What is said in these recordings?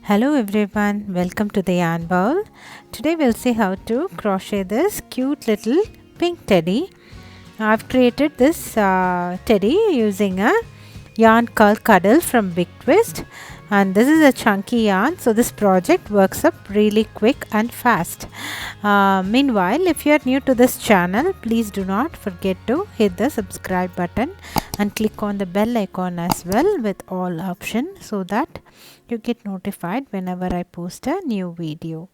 Hello everyone, welcome to the yarn bowl. Today we'll see how to crochet this cute little pink teddy. I've created this teddy using a yarn called Cuddle from Big Twist, and this is a chunky yarn, so this project works up really quick and fast. Meanwhile, if you are new to this channel, please do not forget to hit the subscribe button and click on the bell icon as well with all options so that you get notified whenever I post a new video.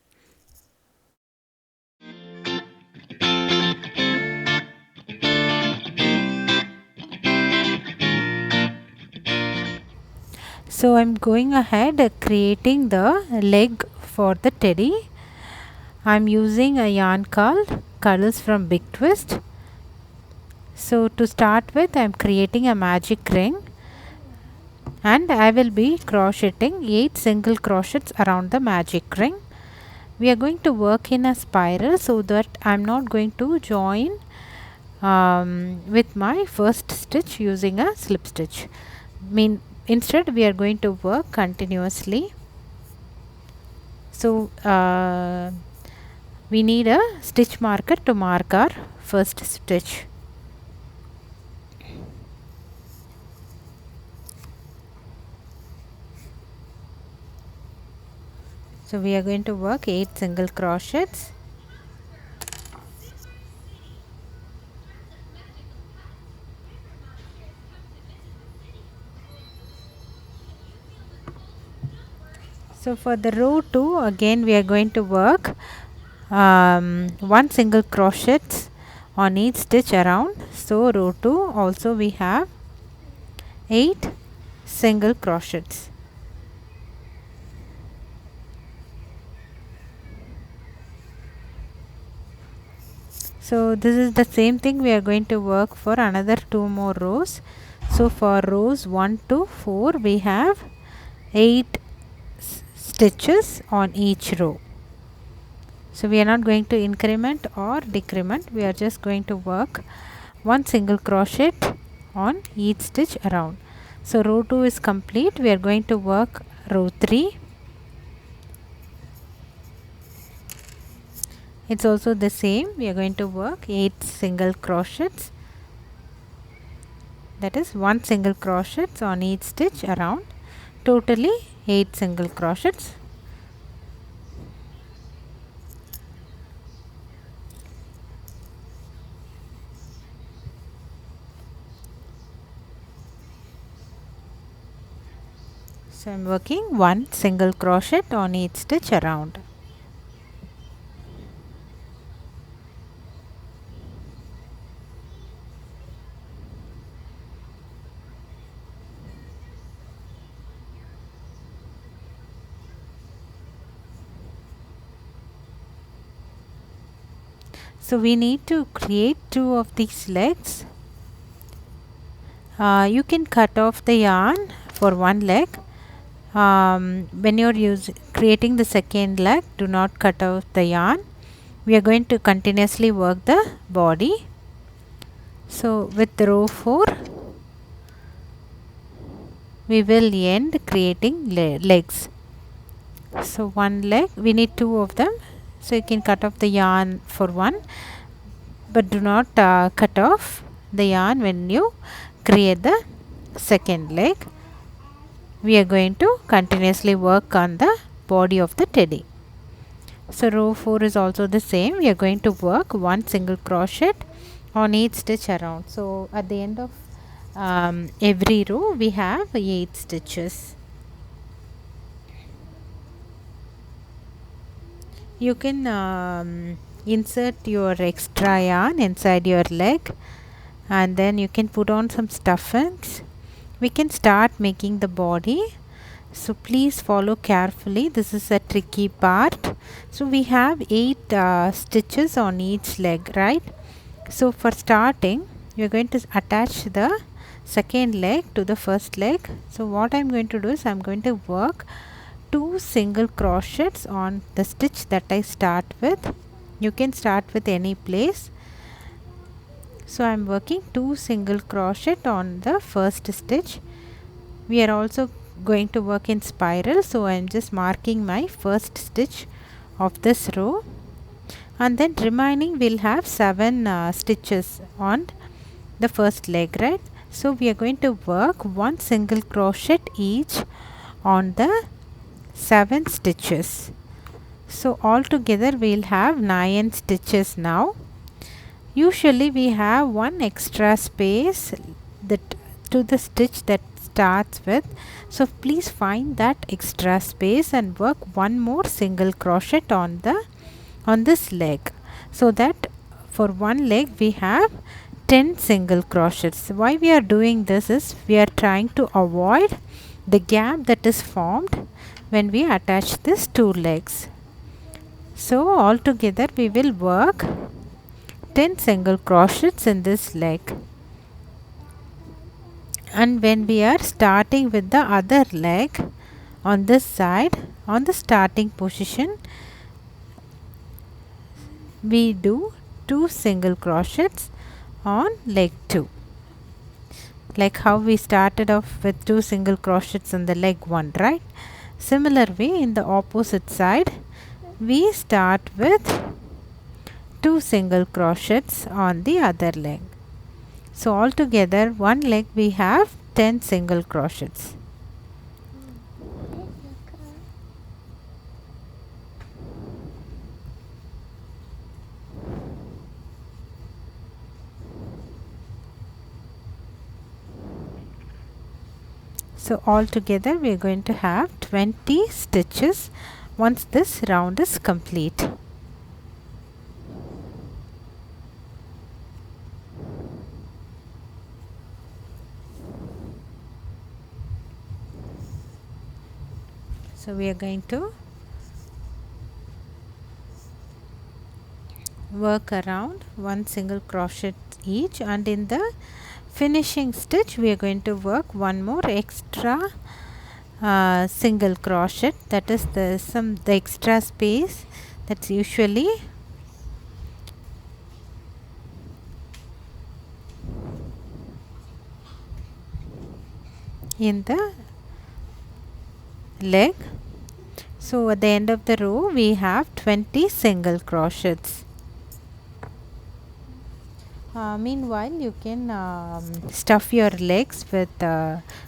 So I'm going ahead creating the leg for the teddy. I'm using a yarn called Cuddles from Big Twist. So to start with, I'm creating a magic ring and I will be crocheting 8 single crochets around the magic ring. We are going to work in a spiral so that I'm not going to join with my first stitch using a slip stitch. Instead we are going to work continuously. So we need a stitch marker to mark our first stitch. So we are going to work 8 single crochets. So for the row 2, again we are going to work 1 single crochet on each stitch around. So row 2 also we have 8 single crochets. So this is the same thing we are going to work for another 2 more rows. So for rows 1 to 4 we have 8 stitches on each row. So we are not going to increment or decrement, we are just going to work 1 single crochet on each stitch around. So row 2 is complete. We are going to work row 3. It's also the same. We are going to work 8 single crochets, that is 1 single crochet on each stitch around, totally 8 single crochets. So I'm working 1 single crochet on each stitch around. So we need to create 2 of these legs. You can cut off the yarn for one leg. When you're creating the second leg, do not cut off the yarn. We are going to continuously work the body. So with row 4 we will end creating legs. So one leg, we need 2 of them, so you can cut off the yarn for one, but do not cut off the yarn when you create the second leg. We are going to continuously work on the body of the teddy. So row 4 is also the same. We are going to work 1 single crochet on each stitch around. So at the end of every row we have 8 stitches. You can insert your extra yarn inside your leg and then you can put on some stuffings. We can start making the body, so please follow carefully. This is a tricky part. So we have 8 stitches on each leg, right? So for starting we are going to attach the second leg to the first leg. So what I am going to do is I am going to work 2 single crochets on the stitch that I start with. You can start with any place. So I am working 2 single crochet on the first stitch. We are also going to work in spiral, so I am just marking my first stitch of this row, and then remaining we'll have 7 stitches on the first leg, right? So we are going to work 1 single crochet each on the 7 stitches. So altogether we'll have 9 stitches now. Usually we have one extra space that to the stitch that starts with, so please find that extra space and work one more single crochet on this leg, so that for one leg we have 10 single crochets. Why we are doing this is we are trying to avoid the gap that is formed when we attach these two legs. So altogether we will work 10 single crochets in this leg, and when we are starting with the other leg on this side, on the starting position we do 2 single crochets on leg 2, like how we started off with 2 single crochets on the leg 1, right? Similar way, in the opposite side we start with 2 single crochets on the other leg. So altogether one leg we have 10 single crochets. So altogether we are going to have 20 stitches once this round is complete. So we are going to work around 1 single crochet each, and in the finishing stitch we are going to work one more extra single crochet, that is the extra space that's usually in the leg. So at the end of the row we have 20 single crochets. Meanwhile you can stuff your legs with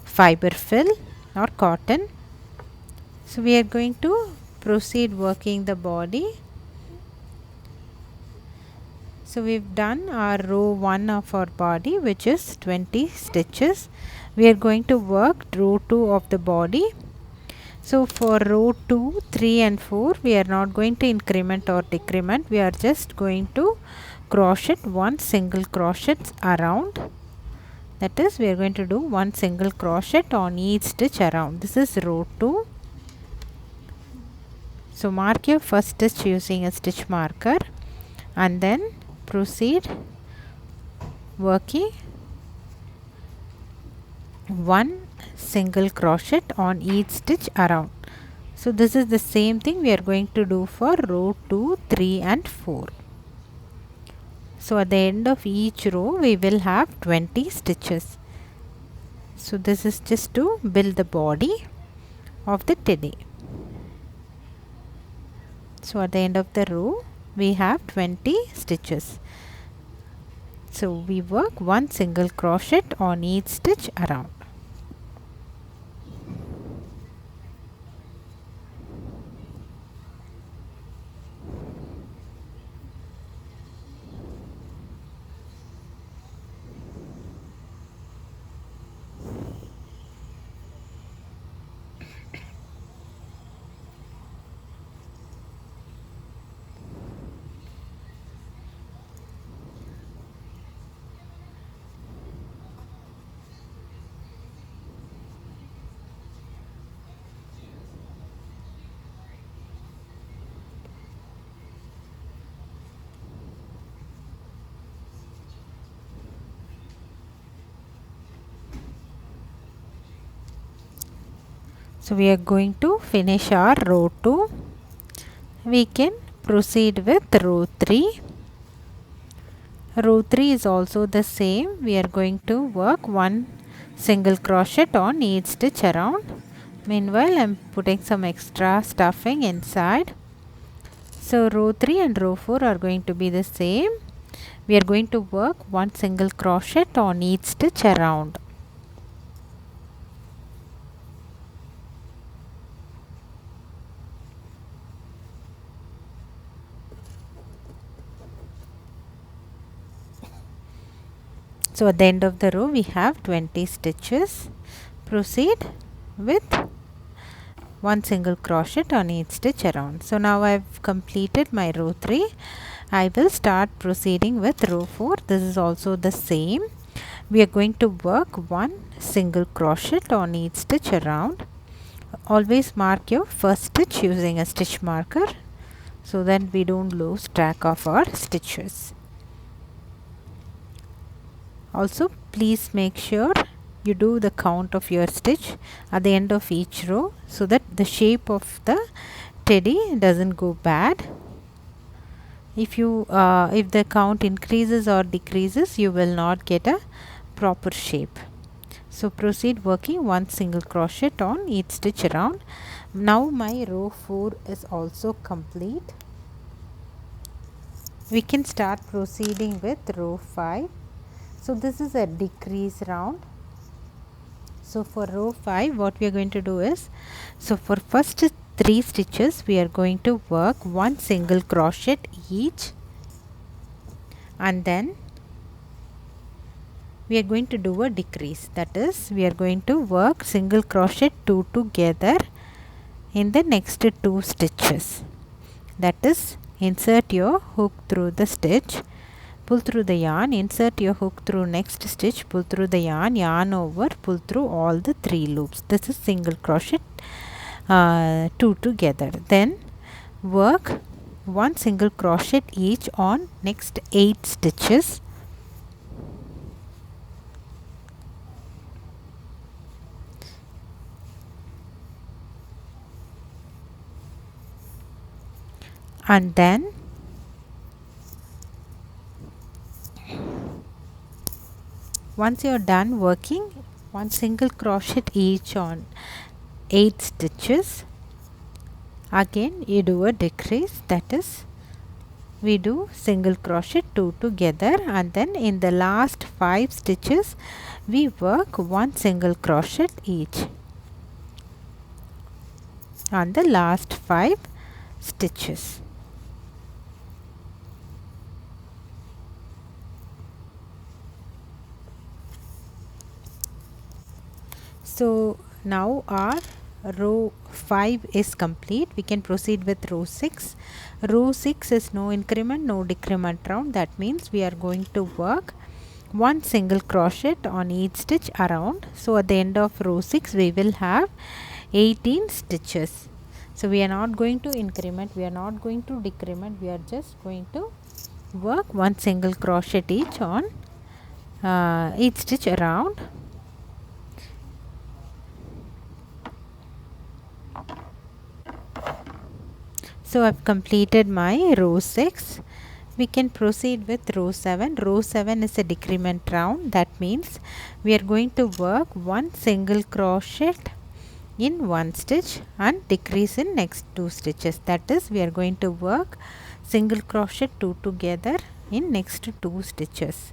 fiber fill or cotton. So we are going to proceed working the body. So we've done our row 1 of our body, which is 20 stitches. We are going to work row 2 of the body. So for row 2, 3 and 4 we are not going to increment or decrement, we are just going to crochet 1 single crochet around, that is we are going to do 1 single crochet on each stitch around. This is row 2. So mark your first stitch using a stitch marker and then proceed working 1 single crochet on each stitch around. So this is the same thing we are going to do for row 2, 3 and 4. So at the end of each row we will have 20 stitches. So this is just to build the body of the teddy. So at the end of the row we have 20 stitches. So we work 1 single crochet on each stitch around. So we are going to finish our row 2. We can proceed with row 3. Row 3 is also the same. We are going to work 1 single crochet on each stitch around. Meanwhile, I'm putting some extra stuffing inside. So row 3 and row 4 are going to be the same. We are going to work one single crochet on each stitch around. So at the end of the row we have 20 stitches. Proceed with one single crochet on each stitch around. So now I've completed my row 3. I will start proceeding with row 4. This is also the same. We are going to work one single crochet on each stitch around. Always mark your first stitch using a stitch marker so that we don't lose track of our stitches. Also, please make sure you do the count of your stitch at the end of each row so that the shape of the teddy doesn't go bad. If the count increases or decreases, you will not get a proper shape. So proceed working one single crochet on each stitch around. Now my row 4 is also complete. We can start proceeding with row 5. So this is a decrease round. So for row 5 what we are going to do is, so for first 3 stitches we are going to work one single crochet each, and then we are going to do a decrease. That is, we are going to work single crochet 2 together in the next 2 stitches. That is, insert your hook through the stitch, pull through the yarn, insert your hook through next stitch, pull through the yarn, yarn over, pull through all the 3 loops. This is single crochet 2 together. Then work one single crochet each on next 8 stitches. And then once you are done working one single crochet each on 8 stitches, again you do a decrease. That is, we do single crochet 2 together, and then in the last 5 stitches we work one single crochet each on the last 5 stitches. So now our row 5 is complete. We can proceed with row 6. Row 6 is no increment, no decrement round. That means we are going to work one single crochet on each stitch around. So at the end of row 6 we will have 18 stitches. So we are not going to increment, we are not going to decrement, we are just going to work one single crochet each on each stitch around. So I've completed my row 6. We can proceed with row 7. Row 7 is a decrement round. That means we are going to work one single crochet in one stitch and decrease in next 2 stitches. That is, we are going to work single crochet 2 together in next 2 stitches.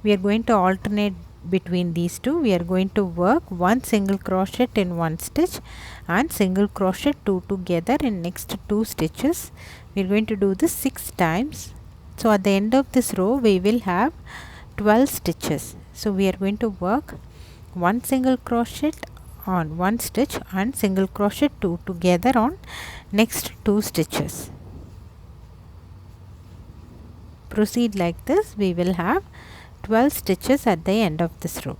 We are going to alternate between these two. We are going to work one single crochet in one stitch and single crochet 2 together in next 2 stitches. We are going to do this 6 times. So at the end of this row we will have 12 stitches. So we are going to work one single crochet on one stitch and single crochet 2 together on next 2 stitches. Proceed like this. We will have 12 stitches at the end of this row.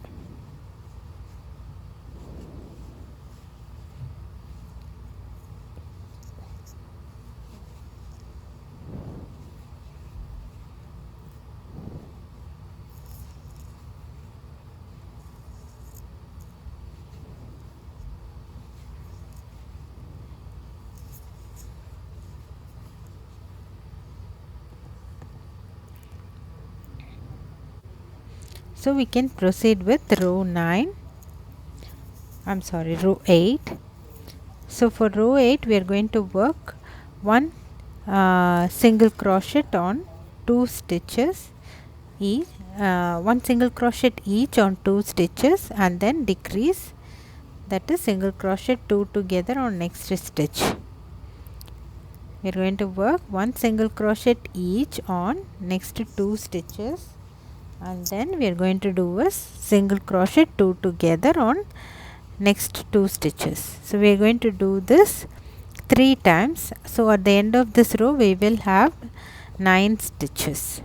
So we can proceed with row 8. So for row 8 we are going to work one single crochet on 2 stitches each, one single crochet each on 2 stitches, and then decrease, that is single crochet 2 together on next stitch. We are going to work one single crochet each on next 2 stitches, and then we are going to do a single crochet 2 together on next 2 stitches. So we are going to do this 3 times. So at the end of this row we will have 9 stitches.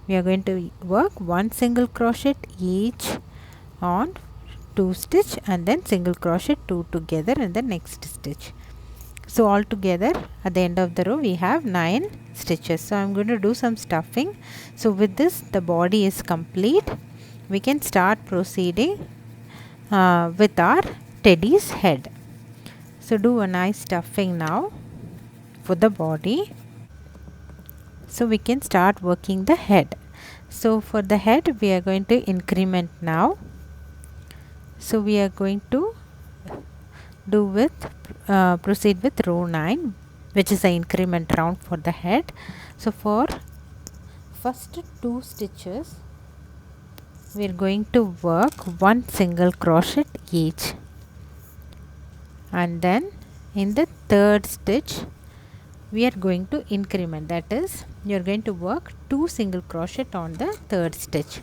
We are going to work one single crochet each on 2 stitch, and then single crochet 2 together in the next stitch. So all together at the end of the row we have 9 stitches. So I am going to do some stuffing. So with this the body is complete. We can start proceeding with our teddy's head. So do a nice stuffing now for the body. So we can start working the head. So for the head we are going to increment now. So we are going to do with proceed with row 9, which is the increment round for the head. So for first 2 stitches we are going to work one single crochet each, and then in the third stitch we are going to increment, that is you are going to work 2 single crochet on the third stitch.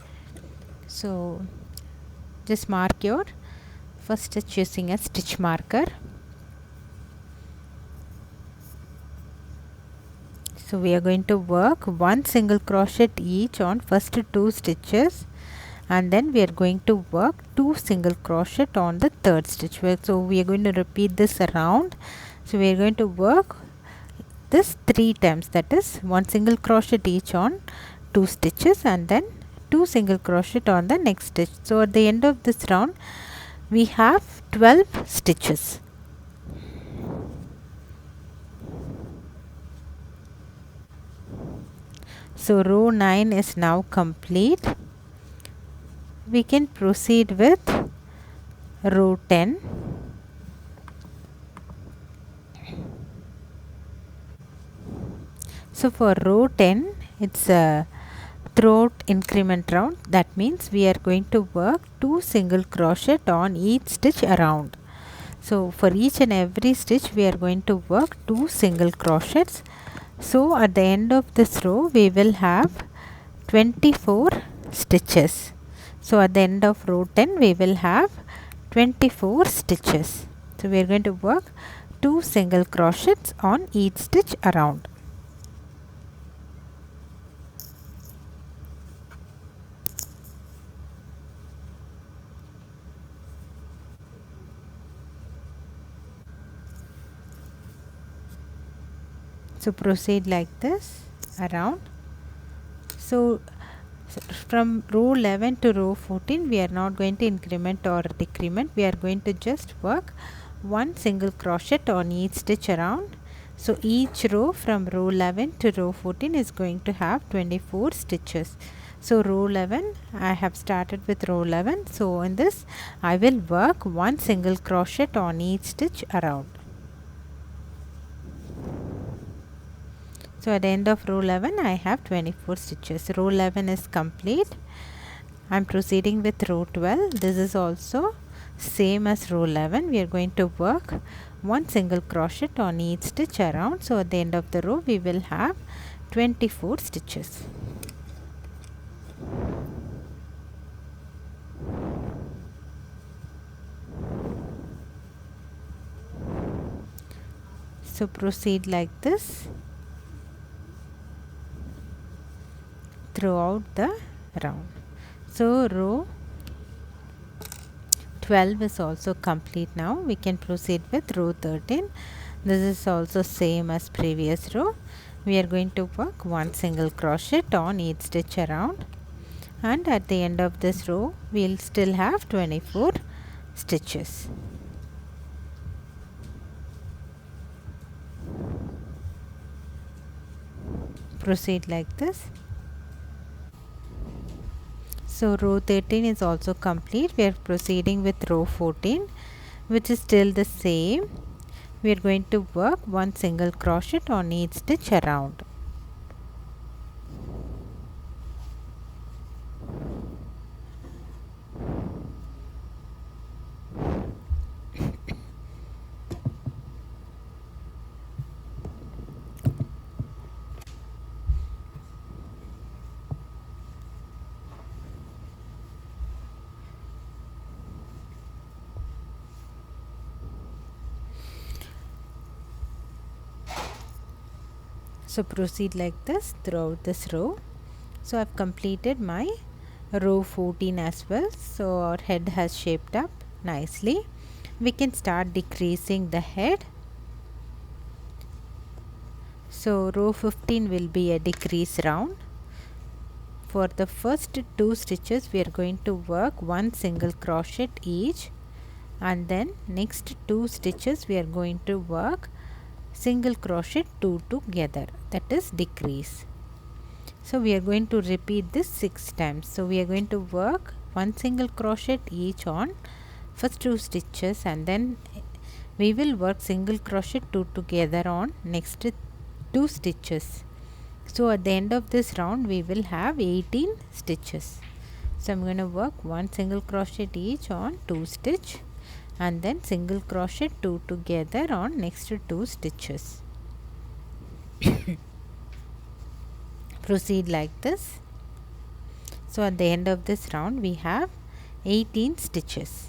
So just mark your first stitch using a stitch marker. So we are going to work one single crochet each on first 2 stitches, and then we are going to work 2 single crochet on the third stitch. So we are going to repeat this around. So we are going to work this 3 times, that is one single crochet each on 2 stitches, and then 2 single crochet on the next stitch. So at the end of this round we have 12 stitches. So row 9 is now complete. We can proceed with row 10. So for row 10 it's a throat increment round. That means we are going to work 2 single crochet on each stitch around. So for each and every stitch we are going to work 2 single crochets. So at the end of this row we will have 24 stitches. So at the end of row 10 we will have 24 stitches. So we are going to work 2 single crochets on each stitch around. So proceed like this around. So from row 11 to row 14 we are not going to increment or decrement. We are going to just work one single crochet on each stitch around. So each row from row 11 to row 14 is going to have 24 stitches. So row 11 I have started with row 11. So in this I will work one single crochet on each stitch around. So at the end of row 11 I have 24 stitches. Row 11 is complete. I am proceeding with row 12. This is also same as row 11. We are going to work one single crochet on each stitch around. So at the end of the row we will have 24 stitches. So proceed like this throughout the round. So row 12 is also complete now. We can proceed with row 13. This is also same as previous row. We are going to work one single crochet on each stitch around, and at the end of this row we will still have 24 stitches. Proceed like this. So row 13 is also complete. We are proceeding with row 14, which is still the same. we are going to work one single crochet on each stitch around. So proceed like this throughout this row. So I've completed my row 14 as well. So our head has shaped up nicely. We can start decreasing the head. So row 15 will be a decrease round. For the first 2 stitches we are going to work one single crochet each, and then next 2 stitches we are going to work single crochet 2 together, that is decrease. So we are going to repeat this 6 times. So we are going to work one single crochet each on first 2 stitches, and then we will work single crochet 2 together on next 2 stitches. So at the end of this round we will have 18 stitches. So I'm going to work one single crochet each on 2 stitch, and then single crochet 2 together on next 2 stitches. Proceed like this. So at the end of this round we have 18 stitches.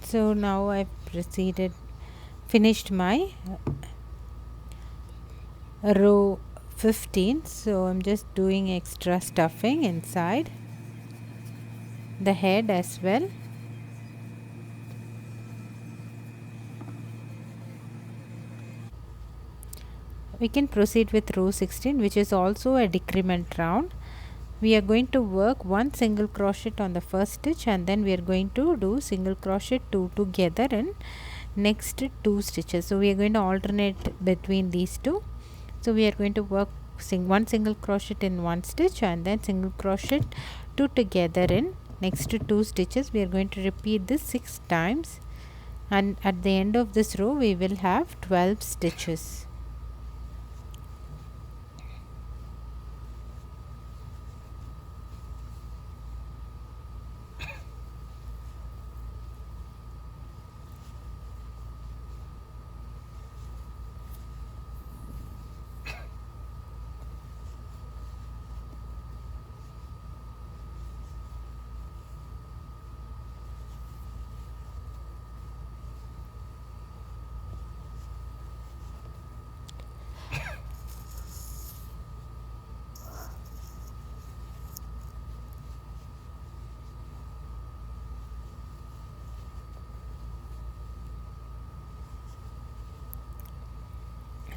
So now I've finished my row 15. So I'm just doing extra stuffing inside the head as well. We can proceed with row 16, which is also a decrement round. We are going to work one single crochet on the first stitch, and then we are going to do single crochet 2 together in next 2 stitches. So we are going to alternate between these two. So we are going to work one single crochet in one stitch, and then single crochet 2 together in next 2 stitches. We are going to repeat this 6 times, and at the end of this row we will have 12 stitches.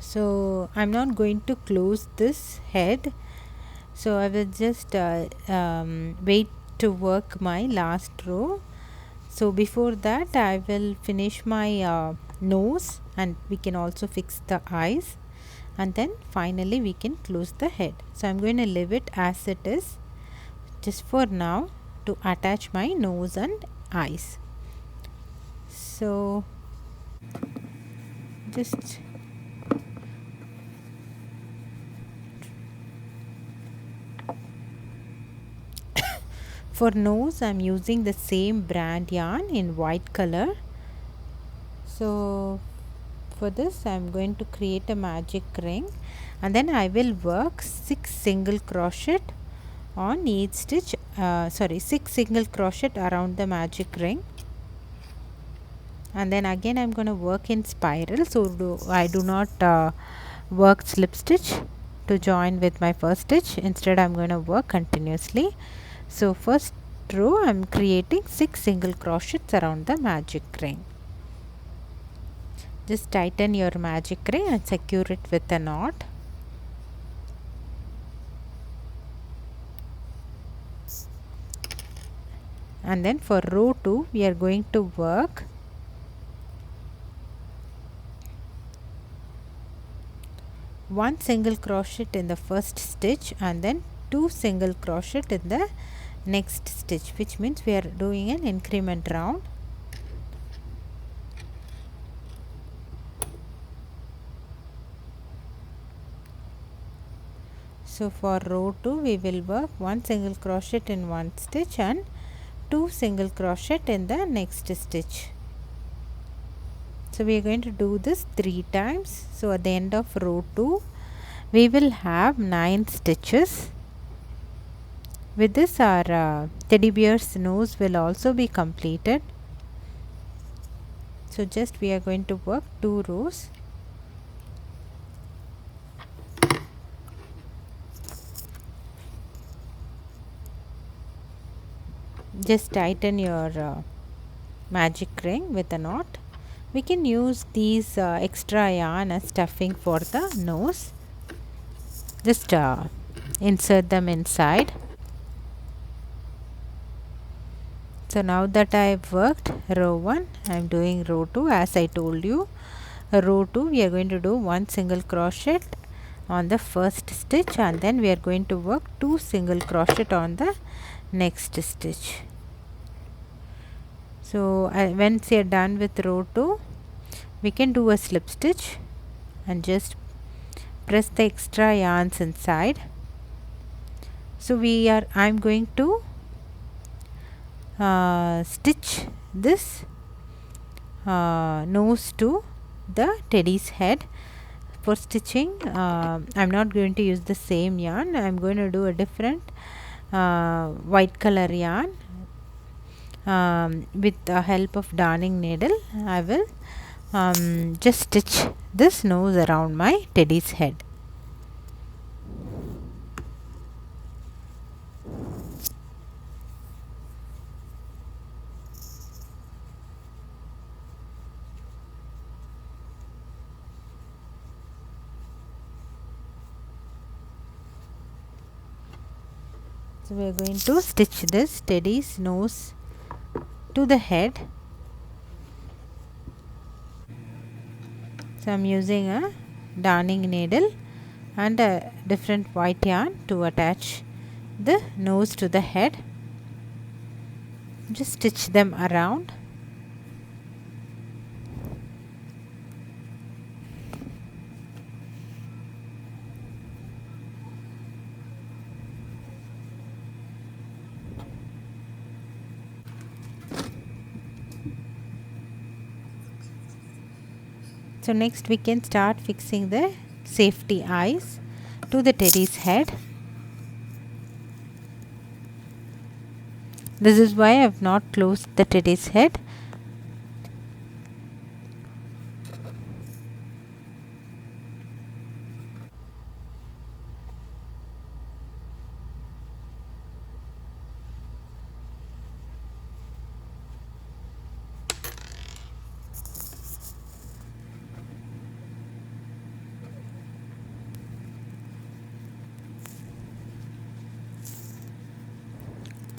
So I'm not going to close this head, so I will just wait to work my last row. So before that I will finish my nose, and we can also fix the eyes, and then finally we can close the head. So I'm going to leave it as it is just for now to attach my nose and eyes. So just for nose I'm using the same brand yarn in white color. So for this I am going to create a magic ring, and then I will work 6 single crochet on each stitch, 6 single crochet around the magic ring, and then again I am going to work in spiral, so I do not work slip stitch to join with my first stitch. Instead I am going to work continuously. So first row I am creating 6 single crochets around the magic ring. Just tighten your magic ring and secure it with a knot. And then for row 2 we are going to work one single crochet in the first stitch and then 2 single crochet in the next stitch, which means we are doing an increment round. So for row 2 we will work one single crochet in one stitch and 2 single crochet in the next stitch. So we are going to do this 3 times. So at the end of row 2 we will have 9 stitches. With this our teddy bear's nose will also be completed. So just we are going to work 2 rows. Just tighten your magic ring with a knot. We can use these extra yarn as stuffing for the nose. Just insert them inside. So now that I have worked row 1, I am doing row 2 as I told you. Row 2 we are going to do one single crochet on the first stitch, and then we are going to work 2 single crochet on the next stitch. So once you are done with row 2 we can do a slip stitch and just press the extra yarns inside. So I am going to stitch this nose to the teddy's head. For stitching I am not going to use the same yarn. I am going to do a different white color yarn. With the help of darning needle I will just stitch this nose around my teddy's head. So we are going to stitch this teddy's nose to the head. So I am using a darning needle and a different white yarn to attach the nose to the head. Just stitch them around. So next we can start fixing the safety eyes to the teddy's head. This is why I have not closed the teddy's head.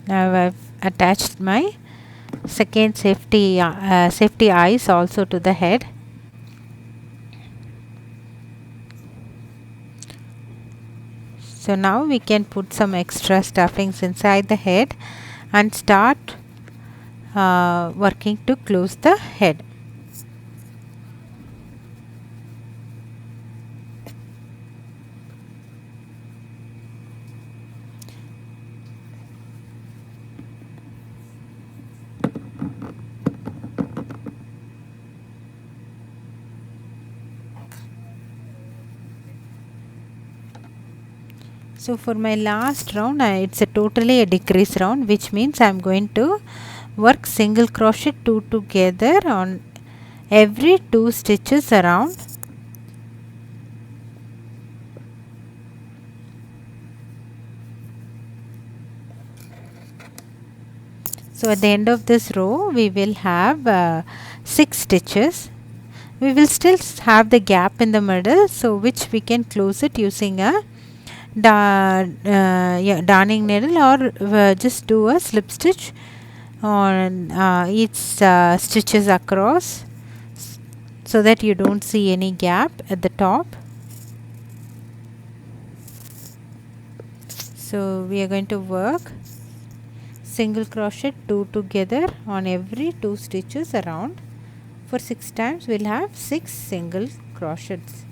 Now I have attached my second safety eyes also to the head. So now we can put some extra stuffings inside the head and start working to close the head. So for my last round, it's a totally a decrease round, which means I'm going to work single crochet 2 together on every 2 stitches around. So at the end of this row we will have 6 stitches. We will still have the gap in the middle, so which we can close it using a darning needle, or just do a slip stitch on each stitches across, so that you don't see any gap at the top. So we are going to work single crochet 2 together on every 2 stitches around. For 6 times we'll have 6 single crochets.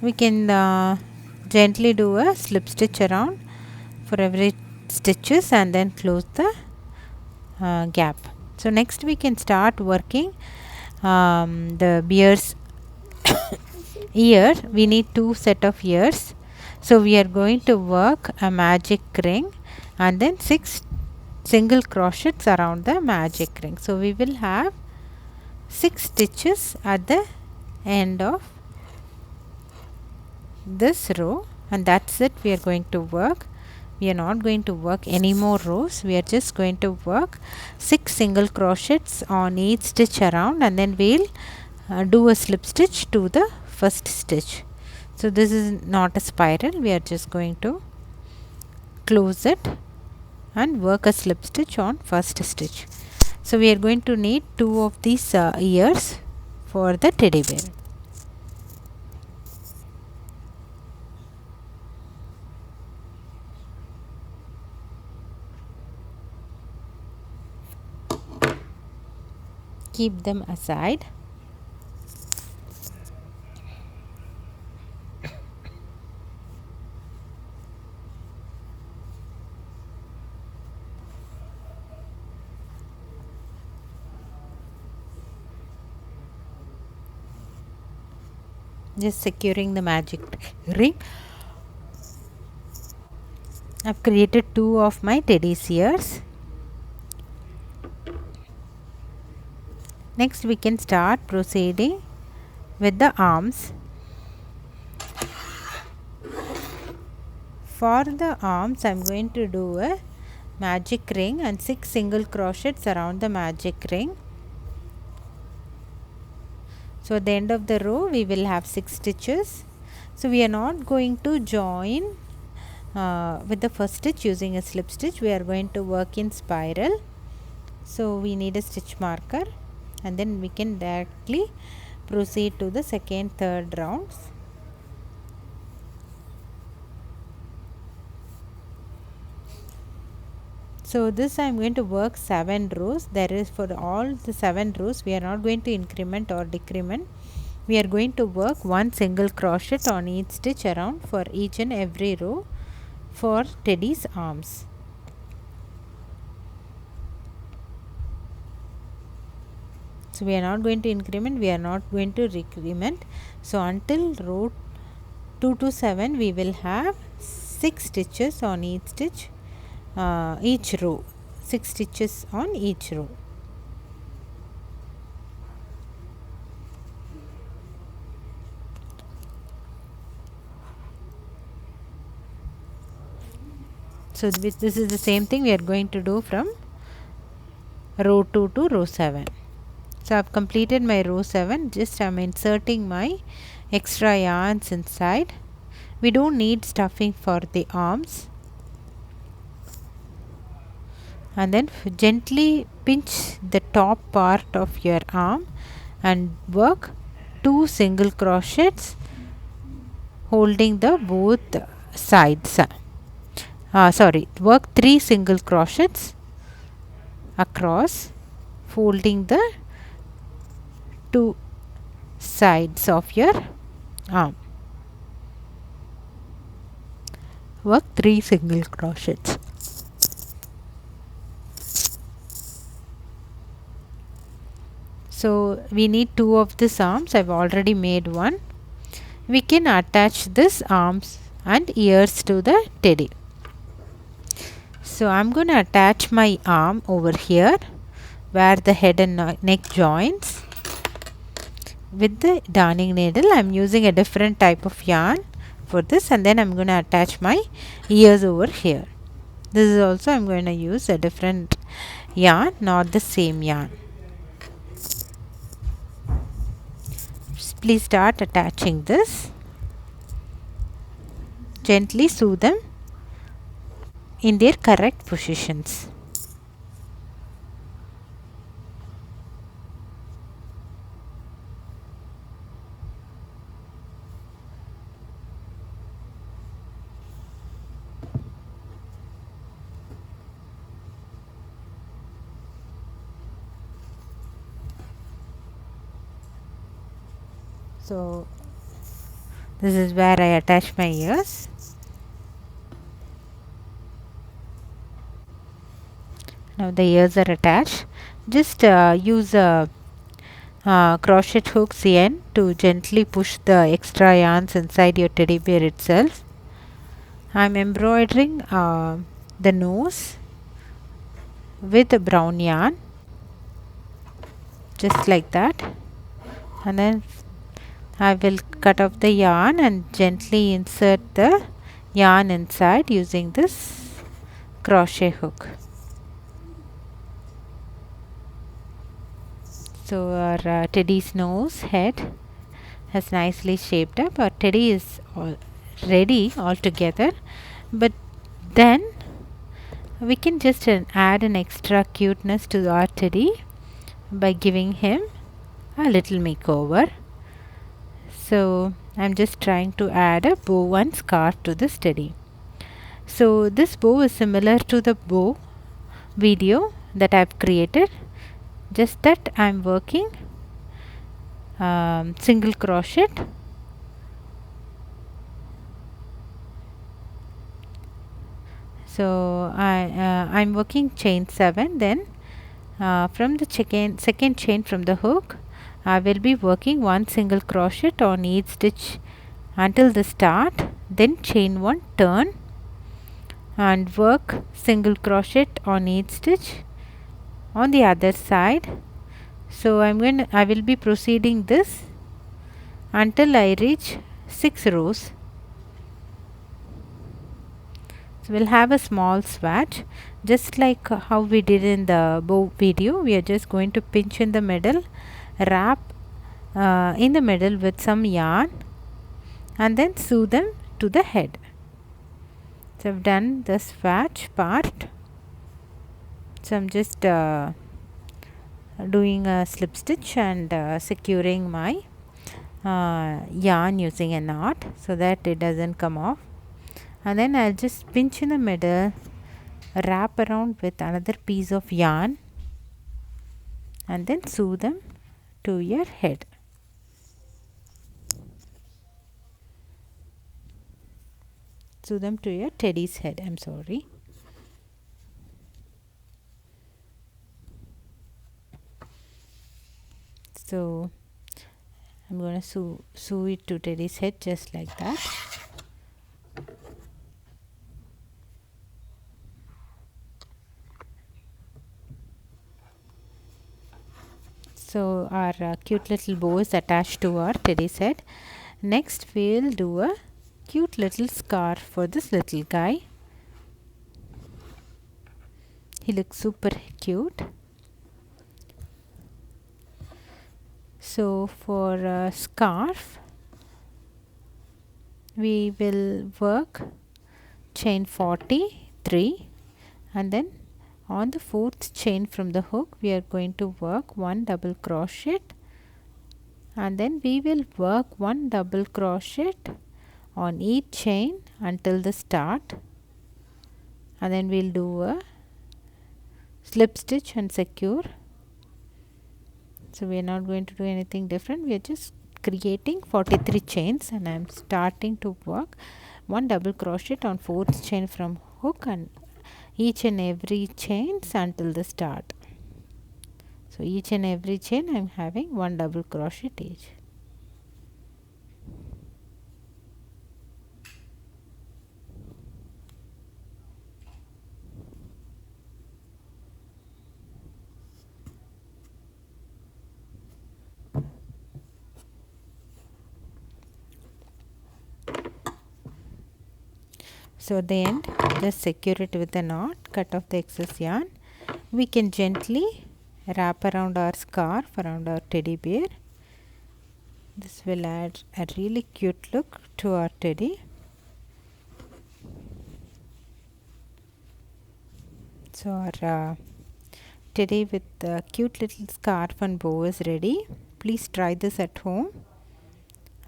We can gently do a slip stitch around for every stitches and then close the gap. So next we can start working the bear's ear. We need 2 set of ears, so we are going to work a magic ring and then 6 single crochets around the magic ring. So we will have 6 stitches at the end of this row, and that's it. We are going to work. We are not going to work any more rows. We are just going to work 6 single crochets on each stitch around, and then we'll do a slip stitch to the first stitch. So this is not a spiral. We are just going to close it and work a slip stitch on first stitch. So we are going to need 2 of these ears for the teddy bear. Keep them aside. Just securing the magic ring. I've created 2 of my teddy's ears. Next we can start proceeding with the arms. For the arms I'm going to do a magic ring and 6 single crochets around the magic ring. So at the end of the row we will have 6 stitches. So we are not going to join with the first stitch using a slip stitch. We are going to work in spiral. So we need a stitch marker, and then we can directly proceed to the second, third rounds. So this I am going to work 7 rows. There is for all the 7 rows we are not going to increment or decrement. We are going to work 1 single crochet on each stitch around for each and every row for teddy's arms. So we are not going to increment, we are not going to decrement. So until row 2 to 7 we will have 6 stitches on each stitch, each row, 6 stitches on each row. So this is the same thing we are going to do from row 2 to row 7. So I have completed my row 7. Just I am inserting my extra yarns inside. We don't need stuffing for the arms. And then gently pinch the top part of your arm and work 2 single crochets holding the both sides. Work 3 single crochets across, folding the 2 sides of your arm. Work 3 single crochets. So we need two of these arms. I've already made one. We can attach this arms and ears to the teddy. So I'm going to attach my arm over here where the head and neck joins. With the darning needle, I'm using a different type of yarn for this, and then I'm going to attach my ears over here. This is also I'm going to use a different yarn, not the same yarn. Please start attaching this. Gently sew them in their correct positions. So this is where I attach my ears. Now the ears are attached. Just use a crochet hook's end to gently push the extra yarns inside your teddy bear itself. I'm embroidering the nose with a brown yarn, just like that, and then I will cut off the yarn and gently insert the yarn inside using this crochet hook. So our teddy's nose head has nicely shaped up. Our teddy is all ready altogether, but then we can just add an extra cuteness to our teddy by giving him a little makeover. So I'm just trying to add a bow and scarf to this teddy. So this bow is similar to the bow video that I've created, just that I'm working single crochet. So I'm working chain 7, then from the second chain from the hook I will be working one single crochet on each stitch until the start, then chain 1, turn and work single crochet on each stitch on the other side. So I will be proceeding this until I reach 6 rows. So we'll have a small swatch, just like how we did in the bow video. We are just going to pinch in the middle, wrap in the middle with some yarn, and then sew them to the head. So I've done the swatch part. So I'm just doing a slip stitch and securing my yarn using a knot so that it doesn't come off, and then I'll just pinch in the middle, wrap around with another piece of yarn, and then sew them to your head. Sew them to your teddy's head. I'm sorry. So I'm going to sew it to teddy's head just like that. So our cute little bow is attached to our teddy's head. Next we'll do a cute little scarf for this little guy. He looks super cute. So for a scarf we will work chain 43, and then on the 4th chain from the hook we are going to work 1 double crochet, and then we will work 1 double crochet on each chain until the start, and then we'll do a slip stitch and secure. So we are not going to do anything different. We are just creating 43 chains, and I am starting to work 1 double crochet on 4th chain from hook and each and every chains until the start. So each and every chain I'm having one double crochet each. So at the end, just secure it with a knot, cut off the excess yarn. We can gently wrap around our scarf, around our teddy bear. This will add a really cute look to our teddy. So our teddy with the cute little scarf and bow is ready. Please try this at home.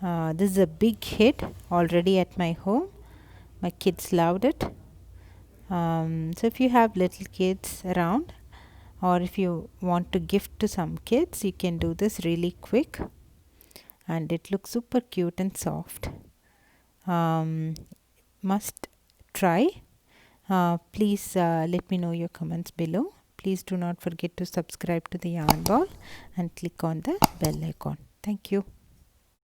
This is a big hit already at my home. My kids loved it. So if you have little kids around, or if you want to gift to some kids, you can do this really quick, and it looks super cute and soft. Must try. Please let me know your comments below. Please do not forget to subscribe to the Yarn Ball and click on the bell icon. Thank you.